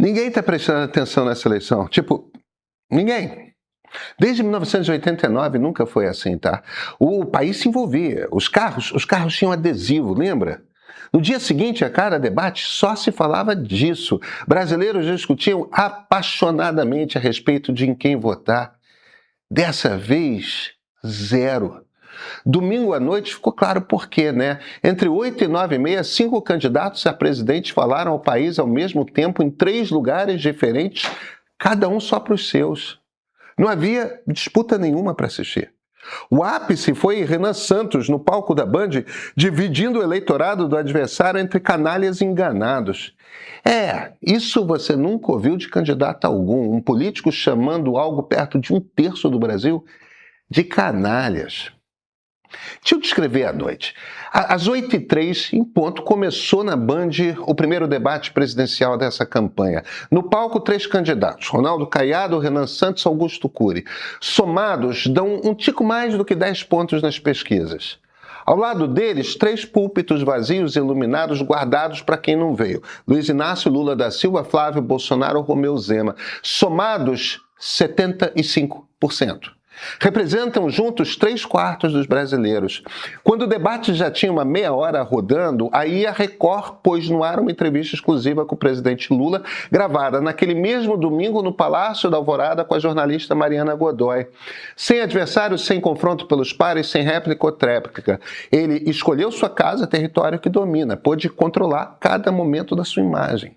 Ninguém está prestando atenção nessa eleição. Tipo, ninguém. Desde 1989 nunca foi assim, tá? O país se envolvia. Os carros tinham adesivo, lembra? No dia seguinte, a cada debate, só se falava disso. Brasileiros discutiam apaixonadamente a respeito de em quem votar. Dessa vez, zero. Domingo à noite ficou claro por quê, né? Entre 8 e 9h30, 5 candidatos a presidente falaram ao país ao mesmo tempo em 3 lugares diferentes, cada um só para os seus. Não havia disputa nenhuma para assistir. O ápice foi Renan Santos, no palco da Band, dividindo o eleitorado do adversário entre canalhas enganados. Isso você nunca ouviu de candidato algum, um político chamando algo perto de 1/3 do Brasil de canalhas. Deixa eu descrever a noite. Às 8h03, em ponto, começou na Band o primeiro debate presidencial dessa campanha. No palco, 3 candidatos, Ronaldo Caiado, Renan Santos, Augusto Cury. Somados, dão um tico mais do que 10 pontos nas pesquisas. Ao lado deles, 3 púlpitos vazios e iluminados guardados para quem não veio. Luiz Inácio Lula da Silva, Flávio Bolsonaro, Romeu Zema. Somados, 75%. Representam juntos 3/4 dos brasileiros. Quando o debate já tinha uma meia hora rodando, aí a Record pôs no ar uma entrevista exclusiva com o presidente Lula, gravada naquele mesmo domingo no Palácio da Alvorada com a jornalista Mariana Godoy. Sem adversários, sem confronto pelos pares, sem réplica ou tréplica. Ele escolheu sua casa, território que domina, pôde controlar cada momento da sua imagem.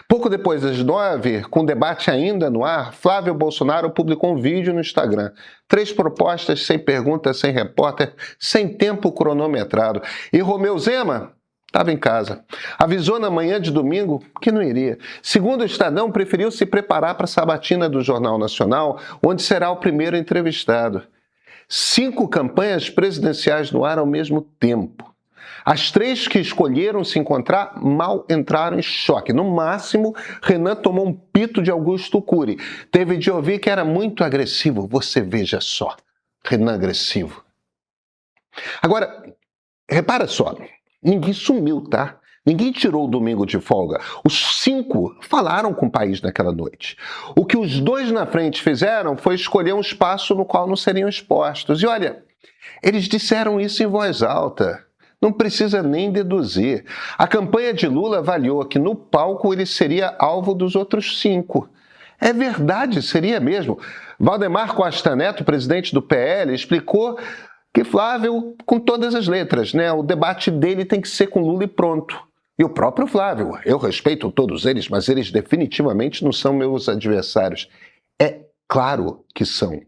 Pouco depois das 9h, com o debate ainda no ar, Flávio Bolsonaro publicou um vídeo no Instagram. 3 propostas, sem pergunta, sem repórter, sem tempo cronometrado. E Romeu Zema estava em casa. Avisou na manhã de domingo que não iria. Segundo o Estadão, preferiu se preparar para a sabatina do Jornal Nacional, onde será o primeiro entrevistado. 5 campanhas presidenciais no ar ao mesmo tempo. As 3 que escolheram se encontrar mal entraram em choque. No máximo, Renan tomou um pito de Augusto Cury. Teve de ouvir que era muito agressivo. Você veja só, Renan agressivo. Agora, repara só, ninguém sumiu, tá? Ninguém tirou o domingo de folga. Os 5 falaram com o país naquela noite. O que os 2 na frente fizeram foi escolher um espaço no qual não seriam expostos. E olha, eles disseram isso em voz alta. Não precisa nem deduzir. A campanha de Lula avaliou que no palco ele seria alvo dos outros 5. É verdade, seria mesmo. Valdemar Costa Neto, presidente do PL, explicou que Flávio, com todas as letras, né? O debate dele tem que ser com Lula e pronto. E o próprio Flávio, eu respeito todos eles, mas eles definitivamente não são meus adversários. É claro que são.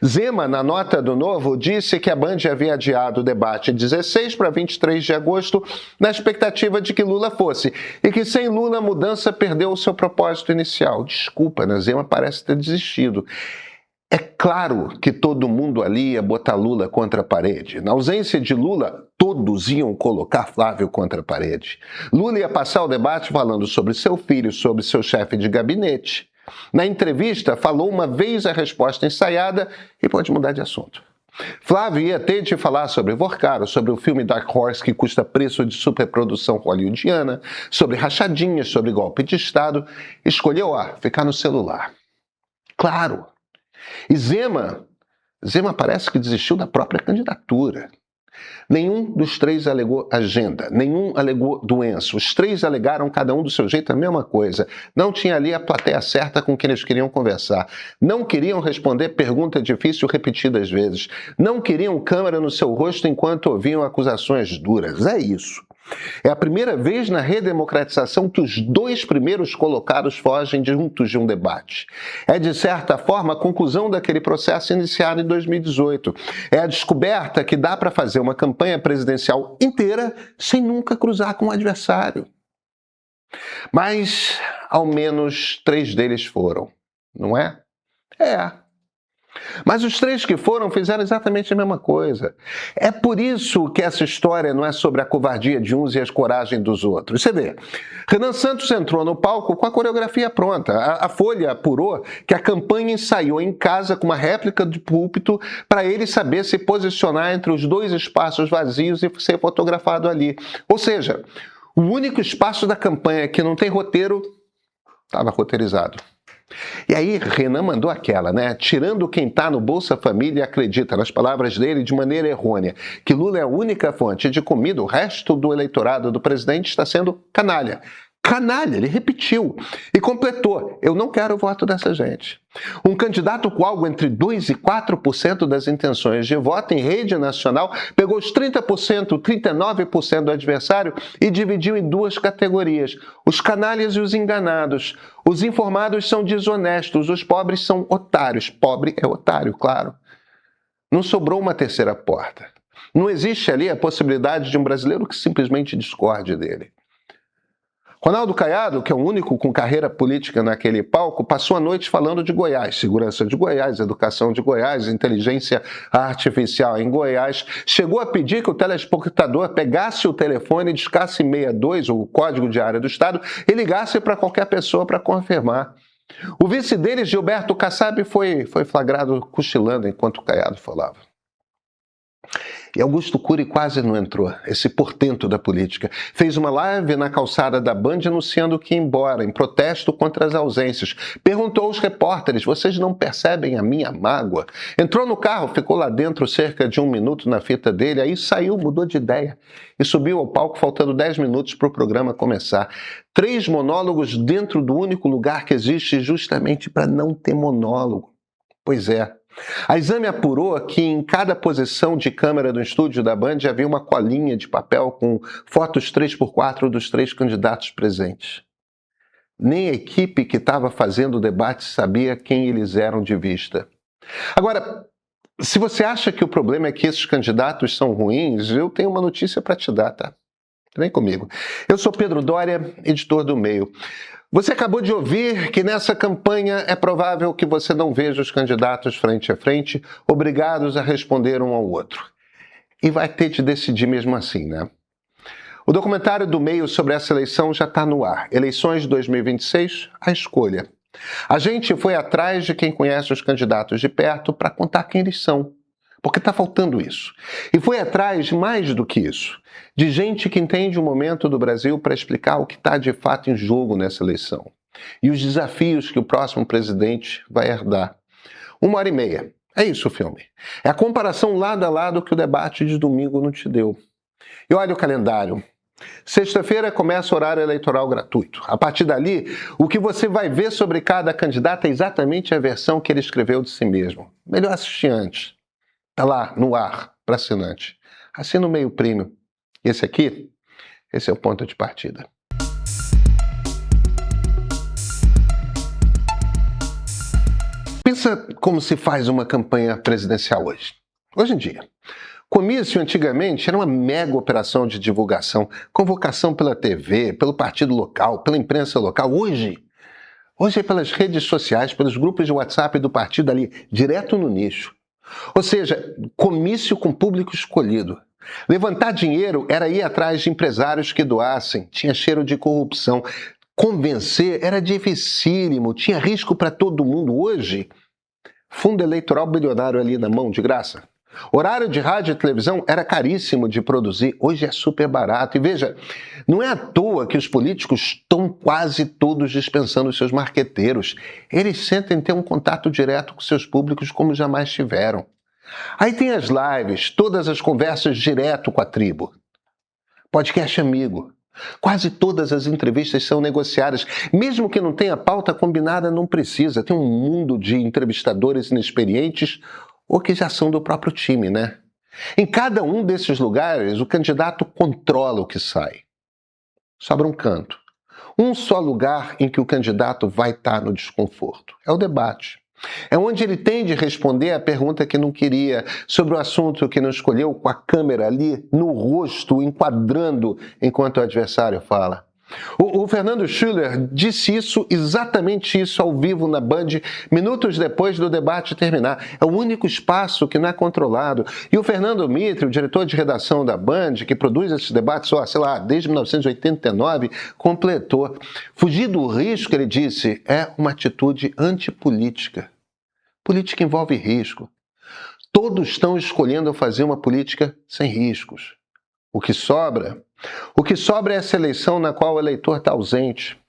Zema, na nota do Novo, disse que a Band havia adiado o debate de 16 para 23 de agosto na expectativa de que Lula fosse, e que sem Lula a mudança perdeu o seu propósito inicial. Desculpa, né? Zema parece ter desistido. É claro que todo mundo ali ia botar Lula contra a parede. Na ausência de Lula, todos iam colocar Flávio contra a parede. Lula ia passar o debate falando sobre seu filho, sobre seu chefe de gabinete. Na entrevista, falou uma vez a resposta ensaiada e pode mudar de assunto. Flávio ia ter de falar sobre Vorcaro, sobre o filme Dark Horse que custa preço de superprodução hollywoodiana, sobre rachadinhas, sobre golpe de Estado. Escolheu ficar no celular. Claro. E Zema parece que desistiu da própria candidatura. Nenhum dos 3 alegou agenda, nenhum alegou doença. Os 3 alegaram, cada um do seu jeito, a mesma coisa. Não tinha ali a plateia certa com quem eles queriam conversar. Não queriam responder pergunta difícil repetidas vezes. Não queriam câmera no seu rosto enquanto ouviam acusações duras. É isso. É a primeira vez na redemocratização que os 2 primeiros colocados fogem juntos de um debate. É, de certa forma, a conclusão daquele processo iniciado em 2018. É a descoberta que dá para fazer uma campanha presidencial inteira sem nunca cruzar com o adversário. Mas, ao menos 3 deles foram, não é? Mas os 3 que foram fizeram exatamente a mesma coisa. É por isso que essa história não é sobre a covardia de uns e a coragem dos outros. Você vê, Renan Santos entrou no palco com a coreografia pronta. A Folha apurou que a campanha ensaiou em casa com uma réplica de púlpito para ele saber se posicionar entre os 2 espaços vazios e ser fotografado ali. Ou seja, o único espaço da campanha que não tem roteiro Estava roteirizado. E aí Renan mandou aquela, né? Tirando quem está no Bolsa Família acredita, nas palavras dele, de maneira errônea, que Lula é a única fonte de comida, o resto do eleitorado do presidente está sendo canalha. Canalha, ele repetiu e completou: eu não quero o voto dessa gente. Um candidato com algo entre 2% e 4% das intenções de voto em rede nacional pegou os 30%, 39% do adversário e dividiu em duas categorias: os canalhas e os enganados. Os informados são desonestos, os pobres são otários. Pobre é otário, claro. Não sobrou uma terceira porta. Não existe ali a possibilidade de um brasileiro que simplesmente discorde dele. Ronaldo Caiado, que é o único com carreira política naquele palco, passou a noite falando de Goiás, segurança de Goiás, educação de Goiás, inteligência artificial em Goiás. Chegou a pedir que o telespectador pegasse o telefone, discasse 62, o código de área do Estado, e ligasse para qualquer pessoa para confirmar. O vice dele, Gilberto Kassab, foi flagrado cochilando enquanto o Caiado falava. E Augusto Cury quase não entrou, esse portento da política. Fez uma live na calçada da Band anunciando que ia embora, em protesto contra as ausências. Perguntou aos repórteres: vocês não percebem a minha mágoa? Entrou no carro, ficou lá dentro cerca de 1 minuto na fita dele, aí saiu, mudou de ideia e subiu ao palco faltando 10 minutos para o programa começar. 3 monólogos dentro do único lugar que existe justamente para não ter monólogo. Pois é. A Exame apurou que em cada posição de câmera do estúdio da Band havia uma colinha de papel com fotos 3x4 dos 3 candidatos presentes. Nem a equipe que estava fazendo o debate sabia quem eles eram de vista. Agora, se você acha que o problema é que esses candidatos são ruins, eu tenho uma notícia para te dar, tá? Vem comigo. Eu sou Pedro Doria, editor do Meio. Você acabou de ouvir que nessa campanha é provável que você não veja os candidatos frente a frente, obrigados a responder um ao outro. E vai ter de decidir mesmo assim, né? O documentário do Meio sobre essa eleição já está no ar. Eleições de 2026, a escolha. A gente foi atrás de quem conhece os candidatos de perto para contar quem eles são. Porque está faltando isso. E foi atrás, mais do que isso, de gente que entende o momento do Brasil para explicar o que está de fato em jogo nessa eleição. E os desafios que o próximo presidente vai herdar. 1h30. É isso o filme. É a comparação lado a lado que o debate de domingo não te deu. E olha o calendário. Sexta-feira começa o horário eleitoral gratuito. A partir dali, o que você vai ver sobre cada candidato é exatamente a versão que ele escreveu de si mesmo. Melhor assistir antes. Está lá, no ar, para assinante. Assina o Meio Premium. Esse aqui, esse é o ponto de partida. Pensa como se faz uma campanha presidencial hoje. Hoje em dia. Comício, antigamente, era uma mega operação de divulgação. Convocação pela TV, pelo partido local, pela imprensa local. Hoje é pelas redes sociais, pelos grupos de WhatsApp do partido ali, direto no nicho. Ou seja, comício com público escolhido. Levantar dinheiro era ir atrás de empresários que doassem, tinha cheiro de corrupção. Convencer era dificílimo, tinha risco para todo mundo. Hoje, fundo eleitoral bilionário ali na mão, de graça. Horário de rádio e televisão era caríssimo de produzir, hoje é super barato. E veja, não é à toa que os políticos estão quase todos dispensando os seus marqueteiros. Eles sentem ter um contato direto com seus públicos como jamais tiveram. Aí tem as lives, todas as conversas direto com a tribo. Podcast amigo. Quase todas as entrevistas são negociadas. Mesmo que não tenha pauta combinada, não precisa. Tem um mundo de entrevistadores inexperientes ou que já são do próprio time, né? Em cada um desses lugares, o candidato controla o que sai. Sobra um canto. Um só lugar em que o candidato vai estar no desconforto. É o debate. É onde ele tem de responder a pergunta que não queria, sobre o assunto que não escolheu, com a câmera ali no rosto, enquadrando enquanto o adversário fala. O Fernando Schiller disse isso, exatamente isso, ao vivo na Band, minutos depois do debate terminar. É o único espaço que não é controlado. E o Fernando Mitre, o diretor de redação da Band, que produz esses debates, desde 1989, completou. Fugir do risco, ele disse, é uma atitude antipolítica. Política envolve risco. Todos estão escolhendo fazer uma política sem riscos. O que sobra é essa eleição na qual o eleitor está ausente.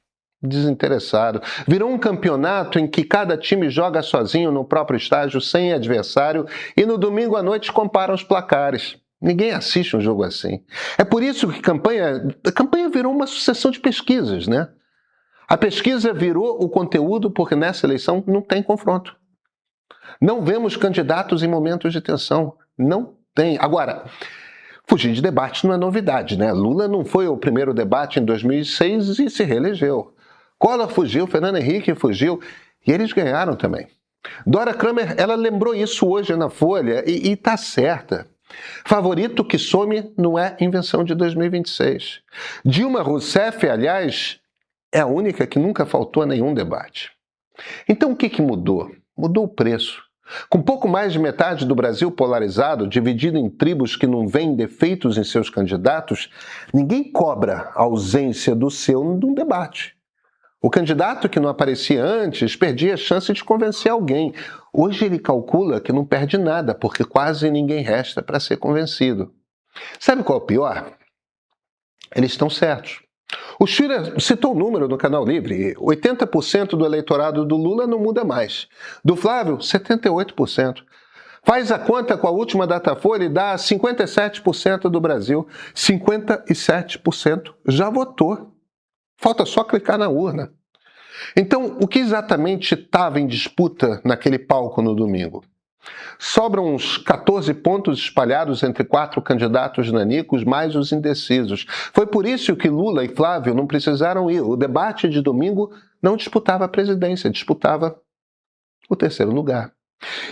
desinteressado. Virou um campeonato em que cada time joga sozinho no próprio estágio, sem adversário, e no domingo à noite comparam os placares. Ninguém assiste um jogo assim. É por isso que a campanha virou uma sucessão de pesquisas, né? A pesquisa virou o conteúdo porque nessa eleição não tem confronto. Não vemos candidatos em momentos de tensão. Não tem. Agora, fugir de debate não é novidade, né? Lula não foi o primeiro debate em 2006 e se reelegeu. Collor fugiu, Fernando Henrique fugiu e eles ganharam também. Dora Kramer, ela lembrou isso hoje na Folha e está certa. Favorito que some não é invenção de 2026. Dilma Rousseff, aliás, é a única que nunca faltou a nenhum debate. Então o que mudou? Mudou o preço. Com pouco mais de metade do Brasil polarizado, dividido em tribos que não veem defeitos em seus candidatos, ninguém cobra a ausência do seu num debate. O candidato que não aparecia antes perdia a chance de convencer alguém. Hoje ele calcula que não perde nada, porque quase ninguém resta para ser convencido. Sabe qual é o pior? Eles estão certos. O Schiller citou o número no Canal Livre. 80% do eleitorado do Lula não muda mais. Do Flávio, 78%. Faz a conta com a última Datafolha e dá 57% do Brasil. 57% já votou. Falta só clicar na urna. Então, o que exatamente estava em disputa naquele palco no domingo? Sobram uns 14 pontos espalhados entre 4 candidatos nanicos, mais os indecisos. Foi por isso que Lula e Flávio não precisaram ir. O debate de domingo não disputava a presidência, disputava o terceiro lugar.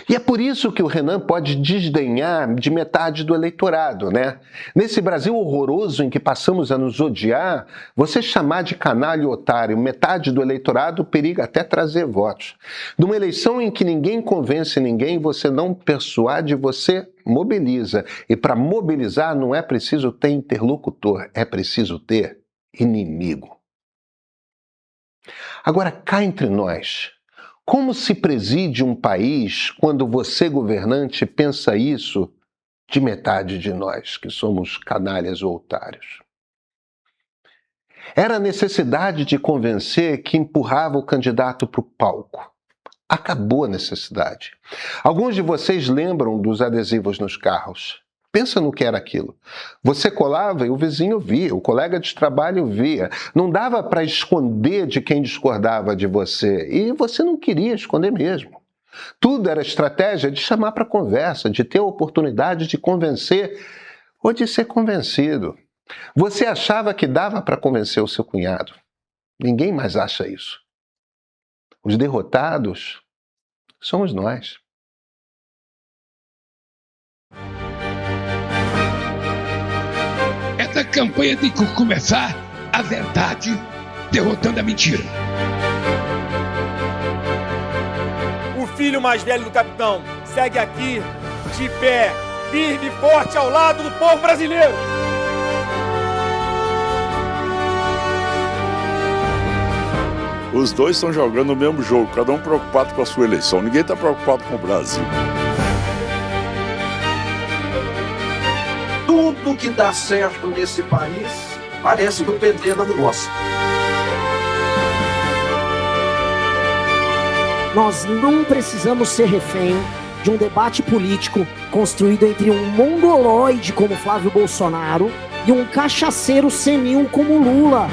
E é por isso que o Renan pode desdenhar de metade do eleitorado, né? Nesse Brasil horroroso em que passamos a nos odiar, você chamar de canalha e otário metade do eleitorado periga até trazer votos. Numa eleição em que ninguém convence ninguém, você não persuade, você mobiliza. E para mobilizar não é preciso ter interlocutor, é preciso ter inimigo. Agora, cá entre nós, como se preside um país quando você, governante, pensa isso de metade de nós, que somos canalhas ou otários? Era a necessidade de convencer que empurrava o candidato para o palco. Acabou a necessidade. Alguns de vocês lembram dos adesivos nos carros. Pensa no que era aquilo. Você colava e o vizinho via, o colega de trabalho via. Não dava para esconder de quem discordava de você. E você não queria esconder mesmo. Tudo era estratégia de chamar para conversa, de ter a oportunidade de convencer ou de ser convencido. Você achava que dava para convencer o seu cunhado. Ninguém mais acha isso. Os derrotados somos nós. Essa campanha tem que começar a verdade derrotando a mentira. O filho mais velho do capitão segue aqui, de pé, firme e forte ao lado do povo brasileiro. Os dois estão jogando o mesmo jogo, cada um preocupado com a sua eleição. Ninguém está preocupado com o Brasil. Tudo que dá certo nesse país parece que o PT não gosta. Nós não precisamos ser refém de um debate político construído entre um mongoloide como Flávio Bolsonaro e um cachaceiro senil como Lula.